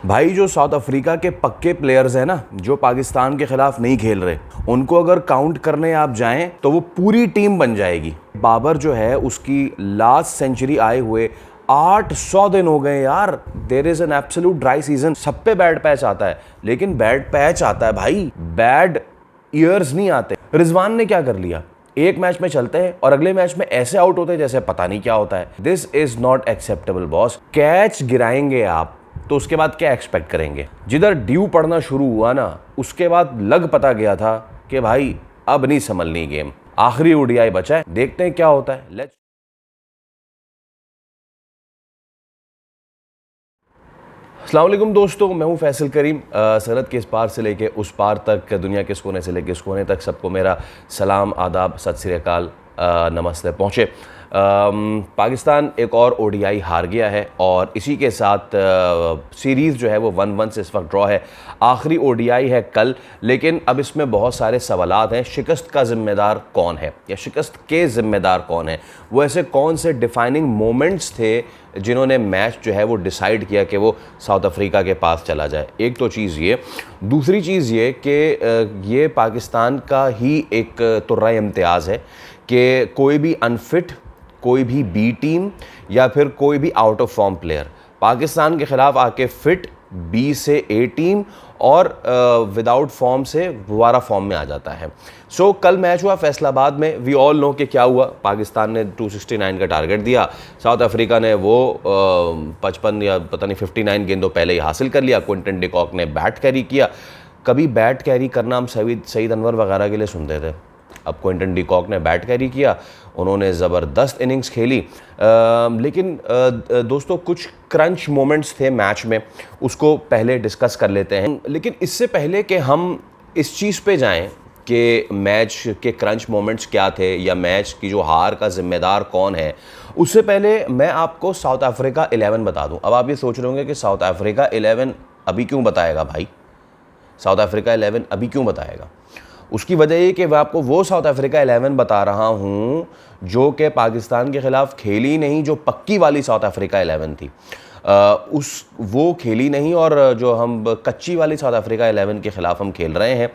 भाई जो south Africa के पक्के प्लेयर्स हैं ना, जो पाकिस्तान के खिलाफ नहीं खेल रहे, उनको अगर काउंट करने आप जाएं तो वो पूरी टीम बन जाएगी। बाबर जो है उसकी लास्ट सेंचुरी आए हुए 800 दिन हो गए यार। There is an absolute dry season. सब पे बैड पैच आता है, लेकिन बैड पैच आता है भाई, बैड ईयर्स नहीं आते। रिजवान ने क्या कर लिया, एक मैच में चलते हैं और अगले मैच में ऐसे आउट होते हैं जैसे पता नहीं क्या होता है। This is not acceptable boss. Catch गिराएंगे आप तो उसके बाद क्या एक्सपेक्ट करेंगे। जिधर ड्यू पड़ना शुरू हुआ ना, उसके बाद लग पता गया था कि भाई अब नहीं संभलनी गेम। आखिरी ओडीआई बचा है, देखते हैं क्या होता है। लेट्स अस्सलाम वालेकुम दोस्तों, मैं हूं फैसल करीम। सरहद के इस पार से लेके उस पार तक, दुनिया के इस कोने से लेके इस कोने तक सबको मेरा सलाम, आदाब, सत श्री अकाल, नमस्ते पहुँचे। पाकिस्तान एक और ओडीआई हार गया है और इसी के साथ सीरीज़ जो है वो 1-1 से इस वक्त ड्रॉ है। आखिरी ओडीआई है कल, लेकिन अब इसमें बहुत सारे सवालात हैं। शिकस्त का ज़िम्मेदार कौन है, या शिकस्त के ज़िम्मेदार कौन है? वो ऐसे कौन से डिफाइनिंग मोमेंट्स थे जिन्होंने मैच जो है वो डिसाइड किया कि वो साउथ अफ्रीका के पास चला जाए? एक तो चीज़ ये, दूसरी चीज़ ये कि ये पाकिस्तान का ही एक तुर्रा इम्तियाज़ है कि कोई भी अनफिट, कोई भी बी टीम या फिर कोई भी out of form player Pakistan के खिलाफ आके फिट बी से ए टीम और विदाउट फॉर्म से दोबारा फॉर्म में आ जाता है। सो कल मैच हुआ फैसलाबाद में। वी ऑल नो कि क्या हुआ। पाकिस्तान ने 269 का टारगेट दिया, साउथ अफ्रीका ने वो 55 या पता नहीं 59 गेंदों पहले ही हासिल कर लिया। क्विंटन डिकॉक ने बैट कैरी किया। कभी बैट कैरी करना हम सईद अनवर वगैरह के लिए सुनते थे, अब क्विंटन डिकॉक ने बैट कैरी किया, उन्होंने ज़बरदस्त इनिंग्स खेली। लेकिन दोस्तों कुछ क्रंच मोमेंट्स थे मैच में, उसको पहले डिस्कस कर लेते हैं। लेकिन इससे पहले कि हम इस चीज़ पे जाएं कि मैच के क्रंच मोमेंट्स क्या थे या मैच की जो हार का ज़िम्मेदार कौन है, उससे पहले मैं आपको साउथ अफ्रीका 11 बता दूं। अब आप ये सोच रहे होंगे कि साउथ अफ्रीका 11 अभी क्यों बताएगा भाई, साउथ अफ्रीका 11 अभी क्यों बताएगा? उसकी वजह ये कि मैं आपको वो साउथ अफ्रीका 11 बता रहा हूँ जो कि पाकिस्तान के ख़िलाफ़ खेली नहीं, जो पक्की वाली साउथ अफ्रीका 11 थी। वो खेली नहीं और जो हम कच्ची वाली साउथ अफ्रीका 11 के ख़िलाफ़ हम खेल रहे हैं।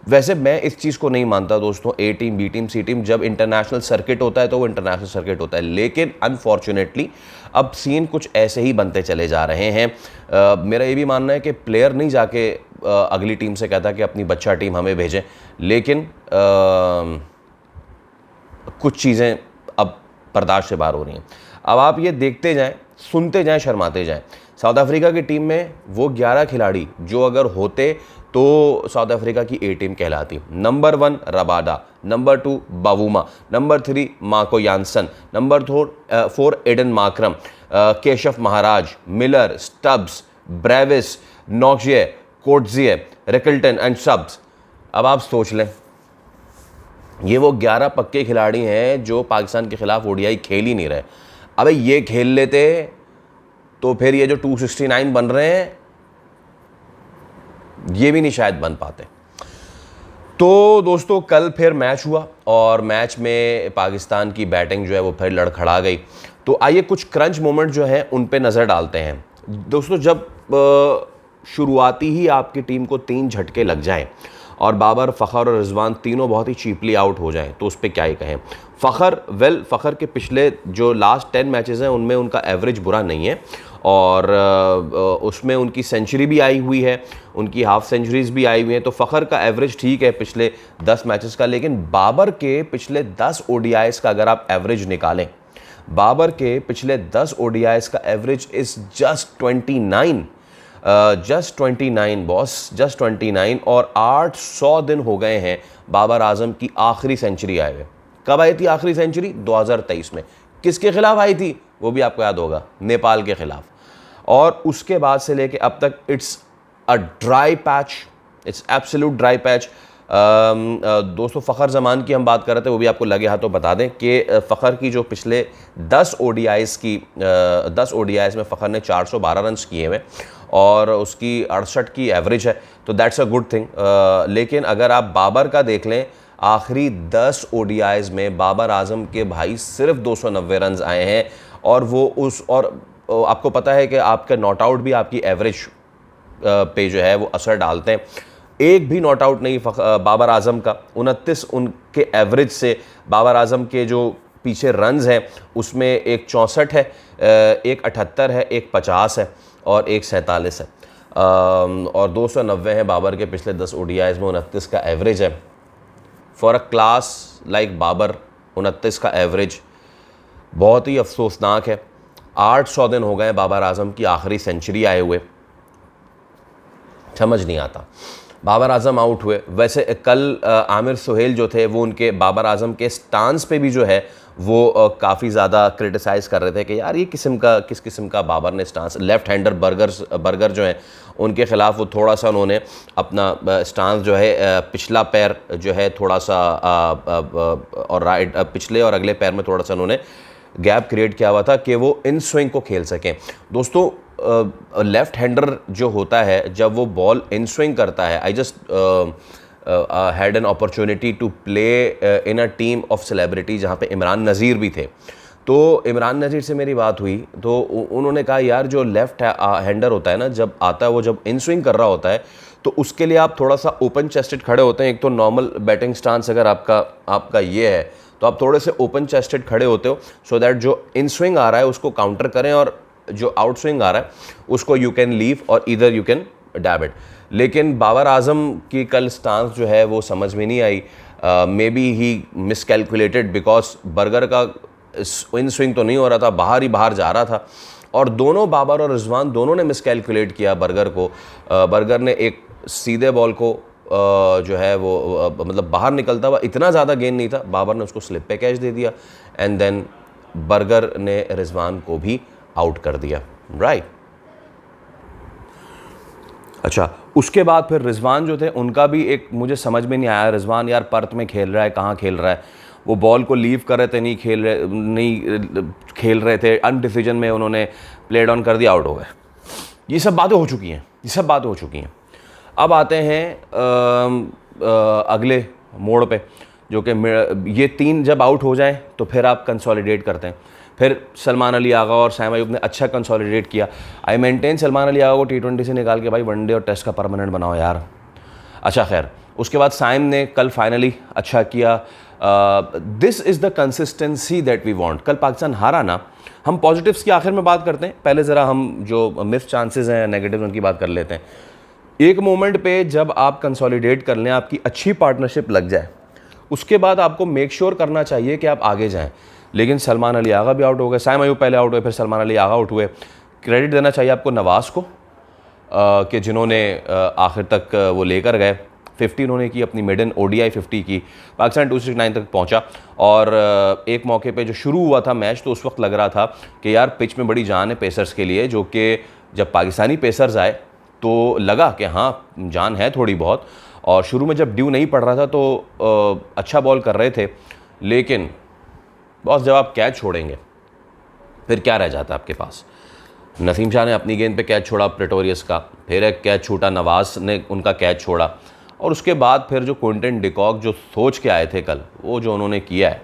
वैसे मैं इस चीज़ को नहीं मानता दोस्तों, ए टीम बी टीम सी टीम, जब इंटरनेशनल सर्किट होता है तो वो इंटरनेशनल सर्किट होता है। लेकिन अनफॉर्चुनेटली अब सीन कुछ ऐसे ही बनते चले जा रहे हैं। मेरा ये भी मानना है कि प्लेयर नहीं जाके अगली टीम से कहता कि अपनी बच्चा टीम हमें भेजें, लेकिन कुछ चीज़ें अब बर्दाश्त से बाहर हो रही हैं। अब आप ये देखते जाएं, सुनते जाएं, शर्माते जाएं। साउथ अफ्रीका की टीम में वो 11 खिलाड़ी जो अगर होते तो साउथ अफ्रीका की ए टीम कहलाती। Number 1 Rabada, number 2 Bavuma, number 3 Marco Jansen, number 4 Aiden Markram, Keshav Maharaj, Miller, Stubbs, Brevis, Nortje, Coetzee, Rickelton and subs. अब आप सोच लें, ये वो 11 पक्के खिलाड़ी हैं जो पाकिस्तान के खिलाफ ओडीआई खेल ही नहीं रहे। अबे ये खेल लेते तो फिर ये जो 269 बन रहे हैं ये भी नहीं शायद बन पाते। तो दोस्तों कल फिर मैच हुआ और मैच में पाकिस्तान की बैटिंग जो है वो फिर लड़खड़ा गई। तो आइए कुछ क्रंच मोमेंट जो हैं उन पे नज़र डालते हैं। दोस्तों जब शुरुआती ही आपकी टीम को 3 झटके लग जाएं और बाबर, फ़खर और रिजवान तीनों बहुत ही चीपली आउट हो जाएं तो उस पर क्या ही कहें। फ़खर के पिछले जो लास्ट 10 मैचेस हैं उनमें उनका एवरेज बुरा नहीं है और उसमें उनकी सेंचुरी भी आई हुई है, उनकी हाफ सेंचुरीज़ भी आई हुई हैं। तो फ़खर का एवरेज ठीक है पिछले 10 मैचेस का, लेकिन बाबर के पिछले 10 ओडीआईज़ का अगर आप एवरेज निकालें, बाबर के पिछले 10 ओडीआईज़ का average is just 29 boss, just 29। और 800 दिन हो गए हैं बाबर आजम की आखिरी सेंचुरी आए हुए। कब आई थी आखिरी सेंचुरी? 2023 में। किसके खिलाफ आई थी वो भी आपको याद होगा, नेपाल के खिलाफ। और उसके बाद से लेके अब तक it's a dry patch, it's absolute dry patch. दोस्तों फ़खर ज़मान की हम बात कर रहे थे, वो भी आपको लगे हाथों बता दें कि फ़खर की जो पिछले 10 ओडीआईज़ में फ़खर ने 412 रन किए हुए और उसकी 68 की एवरेज है, तो दैट्स अ गुड थिंग। लेकिन अगर आप बाबर का देख लें, आखिरी 10 ओडीआईज़ में बाबर आजम के भाई सिर्फ 290 रन आए हैं और वो आपको पता है कि आपका नॉट आउट भी आपकी एवरेज पे जो है वो असर डालते हैं। एक भी नॉट आउट नहीं बाबर आजम का। 29 उनके एवरेज से बाबर आजम के जो पीछे रन्स हैं उसमें एक 64 है, एक 78 है, एक 50 है और एक 47 है, और 290 है बाबर के पिछले 10 ओडीआईज में। 29 का एवरेज है for a class like Babar. 29 का एवरेज बहुत ही अफसोसनाक है। 800 दिन हो गए बाबर आजम की आखिरी सेंचुरी आए हुए। समझ नहीं आता, बाबर आजम आउट हुए। वैसे कल आमिर सुहेल जो थे वो उनके बाबर आजम के स्टांस पे भी जो है वो काफ़ी ज़्यादा क्रिटिसाइज़ कर रहे थे कि यार ये किस किस्म का बाबर ने स्टांस। लेफ़्ट हैंडर बर्गर जो हैं उनके ख़िलाफ़ वो थोड़ा सा उन्होंने अपना स्टांस जो है पिछला पैर जो है थोड़ा सा और राइट पिछले और अगले पैर में थोड़ा सा उन्होंने गैप क्रिएट किया हुआ था कि वो इन स्विंग को खेल सकें। दोस्तों लेफ़्ट हैंडर जो होता है जब वो बॉल इन स्विंग करता है, I just had an opportunity to play in a team of celebrity जहाँ पे इमरान नज़ीर भी थे। तो इमरान नज़ीर से मेरी बात हुई तो उन्होंने कहा यार जो लेफ़्ट हैंडर होता है ना, जब आता है वो जब इन स्विंग कर रहा होता है तो उसके लिए आप थोड़ा सा ओपन चेस्टेड खड़े होते हैं। एक तो नॉर्मल बैटिंग स्टांस अगर आपका ये है तो आप थोड़े से ओपन चेस्टेड खड़े होते हो सो दैट जो इन स्विंग आ रहा है उसको काउंटर करें और जो आउट स्विंग आ रहा है उसको यू कैन लीव और इधर यू कैन डैब इट। लेकिन बाबर आजम की कल स्टांस जो है वो समझ में नहीं आई। Maybe he miscalculated because Burger का इन स्विंग तो नहीं हो रहा था, बाहर ही बाहर जा रहा था और दोनों बाबर और रिजवान दोनों ने मिसकैलकुलेट किया बर्गर को। बर्गर ने एक सीधे बॉल को जो है वो मतलब बाहर निकलता हुआ, इतना ज़्यादा गेंद नहीं था, बाबर ने उसको स्लिप पे कैच दे दिया एंड देन बर्गर ने रिजवान को भी आउट कर दिया, राइट। अच्छा, उसके बाद फिर रिजवान जो थे उनका भी एक मुझे समझ में नहीं आया। रिजवान यार पर्थ में खेल रहा है, कहाँ खेल रहा है, वो बॉल को लीव कर रहे थे, नहीं खेल रहे थे, अनडिसीजन में उन्होंने प्लेड ऑन कर दिया, आउट हो गए। ये सब बातें हो चुकी हैं। अब आते हैं अगले मोड़ पे जो कि ये तीन जब आउट हो जाएं तो फिर आप कंसोलिडेट करते हैं। फिर सलमान अली आगा और साइम अयूब ने अच्छा कंसोलिडेट किया। आई मेंटेन सलमान अली आगा को T20 से निकाल के भाई वनडे और टेस्ट का परमानेंट बनाओ यार। अच्छा खैर, उसके बाद साइम ने कल फाइनली अच्छा किया। This is the consistency that we want. कल पाकिस्तान हारा ना, हम पॉजिटिव्स की आखिर में बात करते हैं, पहले ज़रा हम जो मिस चांसेस हैं नेगेटिव उनकी बात कर लेते हैं। एक मोमेंट पे जब आप कंसोलिडेट कर लें, आपकी अच्छी पार्टनरशिप लग जाए, उसके बाद आपको मेक श्योर करना चाहिए कि आप आगे जाएं। लेकिन सलमान अली आगा भी आउट हो गए, साइम अयूब पहले आउट हुए, फिर सलमान अली आगा आउट हुए। क्रेडिट देना चाहिए आपको नवाज़ को कि जिन्होंने आखिर तक वो लेकर गए। 50 उन्होंने की, अपनी मेडन ODI 50 की, पाकिस्तान 269 तक पहुंचा। और एक मौके पे जो शुरू हुआ था मैच तो उस वक्त लग रहा था कि यार पिच में बड़ी जान है पेसर्स के लिए, जो कि जब पाकिस्तानी पेसर्स आए तो लगा कि हाँ जान है थोड़ी बहुत। और शुरू में जब ड्यू नहीं पड़ रहा था तो अच्छा बॉल कर रहे थे, लेकिन बॉस जब आप कैच छोड़ेंगे फिर क्या रह जाता है आपके पास। नसीम शाह ने अपनी गेंद पे कैच छोड़ा प्रेटोरियस का, फिर एक कैच छूटा, नवाज़ ने उनका कैच छोड़ा, और उसके बाद फिर जो क्विंटन डिकॉक जो सोच के आए थे कल, वो जो उन्होंने किया है,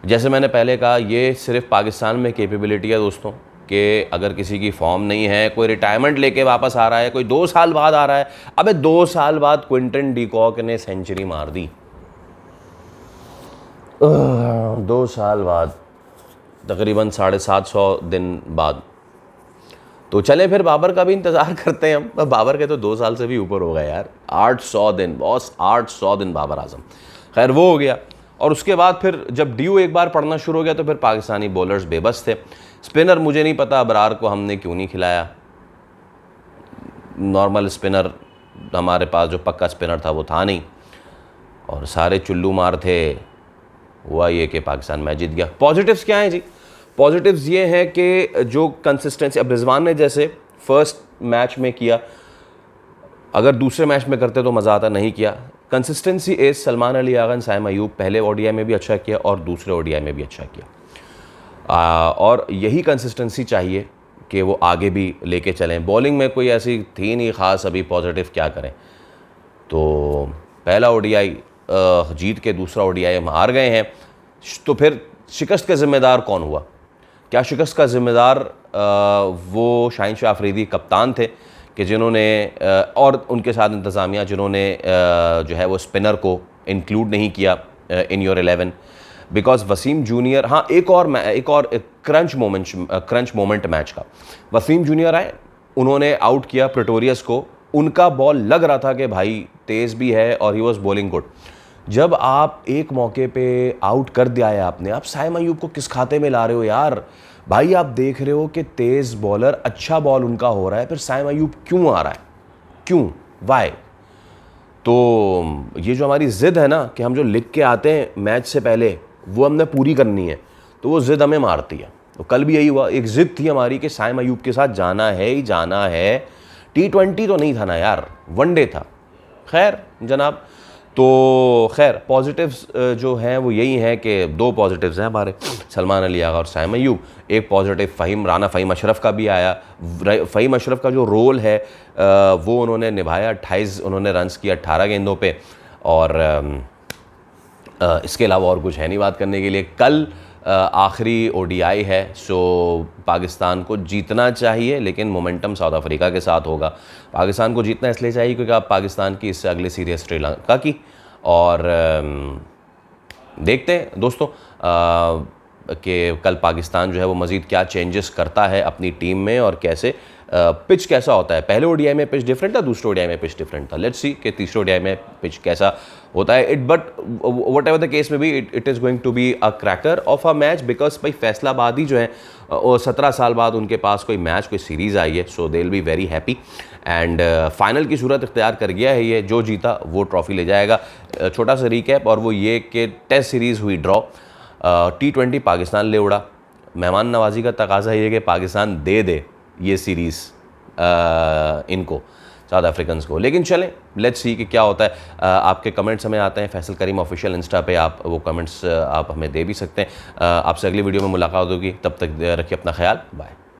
जैसे मैंने पहले कहा, ये सिर्फ पाकिस्तान में कैपेबिलिटी है दोस्तों कि अगर किसी की फॉर्म नहीं है, कोई रिटायरमेंट लेके वापस आ रहा है, कोई 2 साल बाद आ रहा है। अबे 2 साल बाद क्विंटन डिकॉक ने सेंचुरी मार दी, 2 साल बाद, तकरीबन 750 दिन बाद। तो चले फिर बाबर का भी इंतज़ार करते हैं हम। बाबर के तो 2 साल से भी ऊपर हो गए यार, 800 दिन बॉस, 800 दिन बाबर आजम। खैर वो हो गया। और उसके बाद फिर जब ड्यू एक बार पड़ना शुरू हो गया तो फिर पाकिस्तानी बॉलर्स बेबस थे। स्पिनर मुझे नहीं पता अबरार को हमने क्यों नहीं खिलाया। नॉर्मल स्पिनर हमारे पास जो पक्का स्पिनर था वो था नहीं, और सारे चुल्लू मार थे। हुआ ये कि पाकिस्तान मैच जीत गया। पॉजिटिव्स क्या हैं जी? पॉजिटिव्स ये हैं कि जो कंसिस्टेंसी, अब रिजवान ने जैसे फर्स्ट मैच में किया, अगर दूसरे मैच में करते तो मज़ा आता, नहीं किया। कंसिस्टेंसी इज सलमान अली आगा, साइम अयूब पहले ODI में भी अच्छा किया और दूसरे ODI में भी अच्छा किया, और यही कंसिस्टेंसी चाहिए कि वो आगे भी लेके चलें। बॉलिंग में कोई ऐसी थी नहीं ख़ास, अभी पॉजिटिव क्या करें। तो पहला ODI जीत के दूसरा ODI हम हार गए हैं, तो फिर शिकस्त का ज़िम्मेदार कौन हुआ? क्या शिकस्त का ज़िम्मेदार वो शाहीन शाह अफरीदी कप्तान थे, कि जिन्होंने और उनके साथ इंतज़ामिया जिन्होंने जो है वो स्पिनर को इंक्लूड नहीं किया in your 11, because Wasim junior, हाँ एक और क्रंच मोमेंट मैच का, वसीम जूनियर आए, उन्होंने आउट किया प्रेटोरियस को, उनका बॉल लग रहा था कि भाई तेज़ भी है और ही वॉज बॉलिंग गुड। जब आप एक मौके पे आउट कर दिया है आपने, आप साइम अयूब को किस खाते में ला रहे हो यार? भाई आप देख रहे हो कि तेज़ बॉलर, अच्छा बॉल उनका हो रहा है, फिर साइम अयूब क्यों आ रहा है? क्यों? वाई? तो ये जो हमारी ज़िद है ना कि हम जो लिख के आते हैं मैच से पहले वो हमने पूरी करनी है, तो वो ज़िद हमें मारती है। तो कल भी यही हुआ, एक ज़िद थी हमारी कि साइम अयूब के साथ जाना है ही जाना है। T20 तो नहीं था ना यार, वनडे था। खैर जनाब, तो खैर पॉजिटिव्स जो हैं वो यही हैं कि दो पॉजिटिव्स हैं हमारे, सलमान अली आगा और साइम अयूब। एक पॉजिटिव राना फ़हीम अशरफ का भी आया। फ़हीम अशरफ का जो रोल है वो उन्होंने निभाया, 28 उन्होंने रन्स किया 18 गेंदों पे, और इसके अलावा और कुछ है नहीं बात करने के लिए। कल आखिरी ODI है, सो पाकिस्तान को जीतना चाहिए, लेकिन मोमेंटम साउथ अफ्रीका के साथ होगा। पाकिस्तान को जीतना इसलिए चाहिए क्योंकि आप पाकिस्तान की इससे अगली सीरीज़ श्रीलंका की, और देखते हैं दोस्तों कि कल पाकिस्तान जो है वो मज़ीद क्या चेंजेस करता है अपनी टीम में, और कैसे पिच कैसा होता है। पहले ODI में पिच डिफरेंट था, दूसरे ODI में पिच डिफरेंट था। लेट्स सी कि तीसरे ODI में पिच कैसा होता है। But whatever the case में भी it is going to be a cracker of a match, because भाई फैसलाबाद ही जो है 17 साल बाद उनके पास कोई मैच, कोई सीरीज़ आई है, so they will be very happy. And final की सूरत इख्तियार कर गया है ये, जो जीता वो ट्रॉफी ले जाएगा। छोटा सा रिकैप, और वो ये कि टेस्ट सीरीज़ हुई ड्रॉ, T20 पाकिस्तान ले उड़ा। मेहमान नवाजी का तकाजा ये कि पाकिस्तान दे दे ये सीरीज़ इनको, साउथ अफ्रीकन्स को। लेकिन चलें, लेट्स सी कि क्या होता है। आपके कमेंट्स हमें आते हैं फैसल करीम ऑफिशियल इंस्टा पे, आप वो कमेंट्स आप हमें दे भी सकते हैं। आपसे अगली वीडियो में मुलाकात होगी, तब तक रखिए अपना ख्याल, बाय।